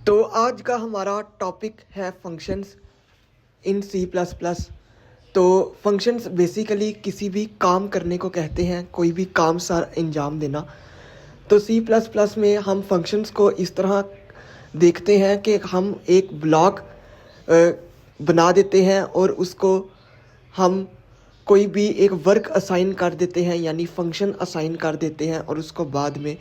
तो आज का हमारा टॉपिक है functions in C plus plus. तो फंक्शंस बेसिकली किसी भी काम करने को कहते हैं, कोई भी काम सार अंजाम देना। तो सी प्लस प्लस में हम फंक्शंस को इस तरह देखते हैं कि हम एक ब्लॉक बना देते हैं और उसको हम कोई भी एक वर्क असाइन कर देते हैं, यानी फंक्शन असाइन कर देते हैं, और उसको बाद में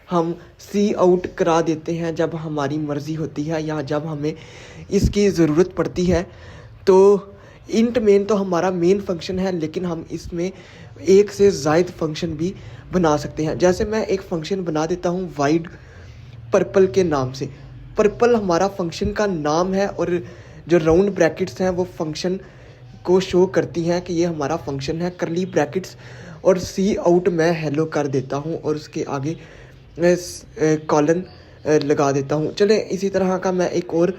हम सी आउट करा देते हैं जब हमारी मर्ज़ी होती है या जब हमें इसकी ज़रूरत पड़ती है। तो इंट मेन तो हमारा मेन फंक्शन है, लेकिन हम इसमें एक से ज़ायद फंक्शन भी बना सकते हैं। जैसे मैं एक फंक्शन बना देता हूँ वाइड पर्पल के नाम से। पर्पल हमारा फंक्शन का नाम है और जो राउंड ब्रैकेट्स हैं वो फंक्शन को शो करती हैं कि ये हमारा फंक्शन है, करली ब्रैकेट्स, और सी आउट मैं हेलो कर देता हूँ और उसके आगे कॉलन लगा देता हूँ। चले इसी तरह का मैं एक और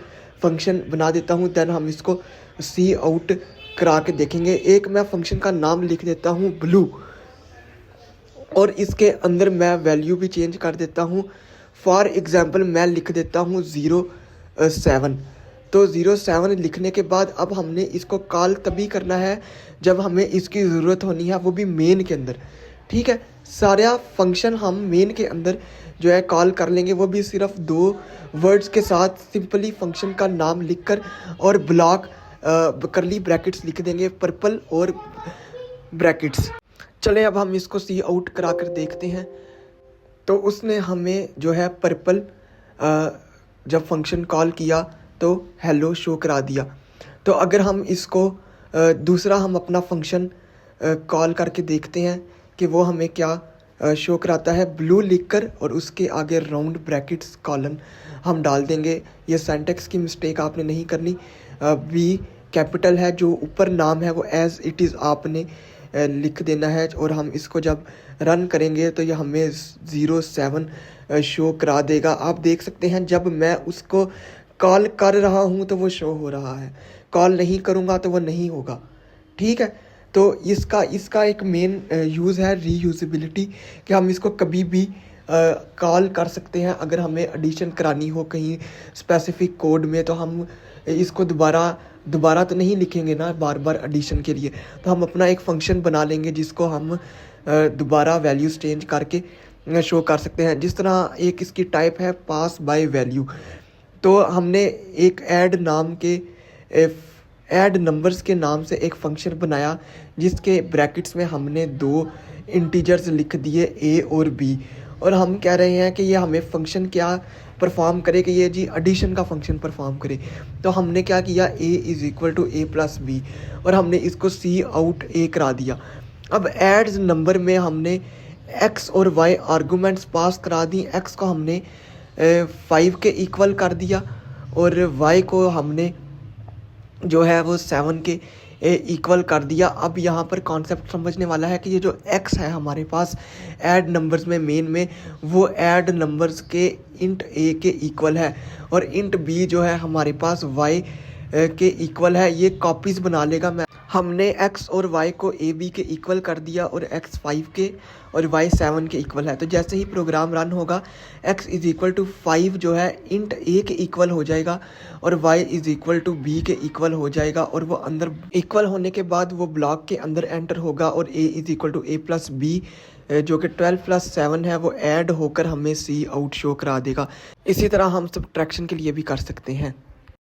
फंक्शन बना देता हूँ, देन हम इसको सी आउट करा के देखेंगे। एक मैं फंक्शन का नाम लिख देता हूँ ब्लू, और इसके अंदर मैं वैल्यू भी चेंज कर देता हूँ। फॉर एग्ज़ाम्पल मैं लिख देता हूँ 07। तो 07 लिखने के बाद अब हमने इसको कॉल तभी करना है जब हमें इसकी ज़रूरत होनी है, वो भी मेन के अंदर। ठीक है, सारा फंक्शन हम मेन के अंदर जो है कॉल कर लेंगे, वो भी सिर्फ 2 वर्ड्स के साथ सिंपली फंक्शन का नाम लिखकर, और ब्लॉक करली ब्रैकेट्स लिख देंगे, पर्पल और ब्रैकेट्स। चले अब हम इसको सी आउट करा कर देखते हैं। तो उसने हमें जो है पर्पल जब फंक्शन कॉल किया तो हेलो शो करा दिया। तो अगर हम इसको दूसरा हम अपना फंक्शन कॉल करके देखते हैं कि वो हमें क्या शो कराता है, ब्लू लिखकर और उसके आगे राउंड ब्रैकेट्स कॉलन हम डाल देंगे। ये सिंटैक्स की मिस्टेक आपने नहीं करनी। बी कैपिटल है, जो ऊपर नाम है वो एज इट इज़ आपने लिख देना है, और हम इसको जब रन करेंगे तो ये हमें 07 शो करा देगा। आप देख सकते हैं जब मैं उसको कॉल कर रहा हूँ तो वो शो हो रहा है, कॉल नहीं करूँगा तो वो नहीं होगा। ठीक है, तो इसका एक मेन यूज़ है रीयूजेबिलिटी, कि हम इसको कभी भी कॉल कर सकते हैं। अगर हमें एडिशन करानी हो कहीं स्पेसिफिक कोड में, तो हम इसको दोबारा तो नहीं लिखेंगे ना बार बार एडिशन के लिए, तो हम अपना एक फंक्शन बना लेंगे जिसको हम दोबारा वैल्यूज़ चेंज करके शो कर सकते हैं। जिस तरह एक इसकी टाइप है पास बाय वैल्यू। तो हमने एक ऐड नंबर्स के नाम से एक फंक्शन बनाया, जिसके ब्रैकेट्स में हमने 2 इंटीजर्स लिख दिए ए और बी, और हम कह रहे हैं कि ये हमें फंक्शन क्या परफॉर्म करे, कि ये जी एडिशन का फंक्शन परफॉर्म करे। तो हमने क्या किया, a is equal to a plus B, और हमने इसको सी आउट a करा दिया। अब एड्स नंबर में हमने x और y आर्गूमेंट्स पास करा दी। x को हमने 5 के इक्वल कर दिया, और y को हमने जो है वो 7 के इक्वल कर दिया। अब यहाँ पर कॉन्सेप्ट समझने वाला है कि ये जो x है हमारे पास ऐड नंबर्स में मेन में, वो ऐड नंबर्स के इंट a के इक्वल है, और इंट b जो है हमारे पास y के इक्वल है। ये कॉपीज़ बना लेगा। हमने x और y को a b के इक्वल कर दिया, और x 5 के और y 7 के इक्वल है। तो जैसे ही प्रोग्राम रन होगा x इज़ इक्वल टू 5 जो है इंट a के इक्वल हो जाएगा, और y is equal to b के इक्वल हो जाएगा, और वो अंदर इक्वल होने के बाद वो ब्लॉक के अंदर एंटर होगा, और a is equal to a plus b जो कि 12 प्लस 7 है, वो ऐड होकर हमें सी आउट शो करा देगा। इसी तरह हम सब्ट्रैक्शन के लिए भी कर सकते हैं।